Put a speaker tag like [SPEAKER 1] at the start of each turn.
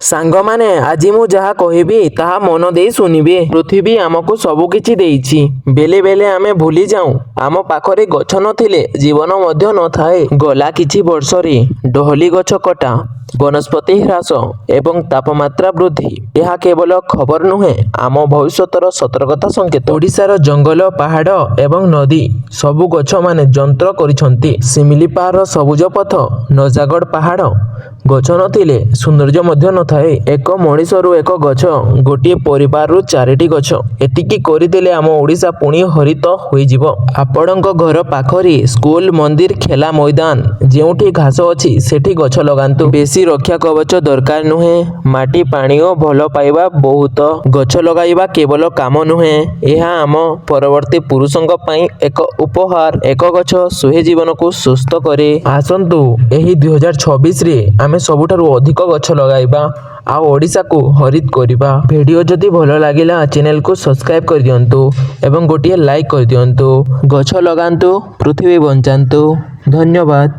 [SPEAKER 1] ସାଙ୍ଗମାନେ ଆଜି ମୁଁ ଯାହା କହିବି ତାହା ମନ ଦେଇ ଶୁଣିବେ। ପୃଥିବୀ ଆମକୁ ସବୁ କିଛି ଦେଇଛି। ବେଳେ ବେଳେ ଆମେ ଭୁଲି ଯାଉଁ ଆମ ପାଖରେ ଗଛ ନଥିଲେ ଜୀବନ ମଧ୍ୟ ନଥାଏ। ଗଲା କିଛି ବର୍ଷରେ ଡହଲି ଗଛ କଟା, ବନସ୍ପତି ହ୍ରାସ ଏବଂ ତାପମାତ୍ରା ବୃଦ୍ଧି ଏହା କେବଳ ଖବର ନୁହେଁ, ଆମ ଭବିଷ୍ୟତର ସତର୍କତା ସଂକେତ। ଓଡ଼ିଶାର ଜଙ୍ଗଲ, ପାହାଡ଼ ଏବଂ ନଦୀ ସବୁ ଗଛମାନେ ଯନ୍ତ୍ର କରିଛନ୍ତି। ଶିମିଳିପାଳର ସବୁଜ ପଥ, ନଜାଗଡ଼ ପାହାଡ଼, ଗଛ ନଥିଲେ ସୌନ୍ଦର୍ଯ୍ୟ ମଧ୍ୟ ନଥାଏ। ଏକ ମଣିଷରୁ ଏକ ଗଛ, ଗୋଟିଏ ପରିବାରରୁ 4ଟି ଗଛ। ଏତିକି କରିଦେଲେ ଆମ ଓଡ଼ିଶା ପୁଣି ହରିତ ହୋଇଯିବ। ଆପଣଙ୍କ ଘର ପାଖରେ ସ୍କୁଲ, ମନ୍ଦିର, ଖେଲା ମଇଦାନ ଯେଉଁଠି ଘାସ ଅଛି ସେଠି ଗଛ ଲଗାନ୍ତୁ। ବେଶୀ ରକ୍ଷା କବଚ ଦରକାର ନୁହେଁ। ମାଟି, ପାଣି ଓ ଭଲ ପାଇବା ବହୁତ। ଗଛ ଲଗାଇବା କେବଳ କାମ ନୁହେଁ, ଏହା ଆମ ପରବର୍ତ୍ତୀ ପୁରୁଷଙ୍କ ପାଇଁ ଏକ ଉପହାର। ଏକ ଗଛ 100 ଜୀବନକୁ ସୁସ୍ଥ କରେ। ଆସନ୍ତୁ ଏହି 2026ରେ ଆମେ ସବୁଠାରୁ ଅଧିକ ଗଛ ଲଗାଇବା ଆଉ ଓଡ଼ିଶାକୁ ହରିତ କରିବା। ଭିଡ଼ିଓ ଯଦି ଭଲ ଲାଗିଲା ଚ୍ୟାନେଲକୁ ସବସ୍କ୍ରାଇବ କରିଦିଅନ୍ତୁ ଏବଂ ଗୋଟିଏ ଲାଇକ୍ କରିଦିଅନ୍ତୁ। ଗଛ ଲଗାନ୍ତୁ, ପୃଥିବୀ ବଞ୍ଚାନ୍ତୁ। ଧନ୍ୟବାଦ।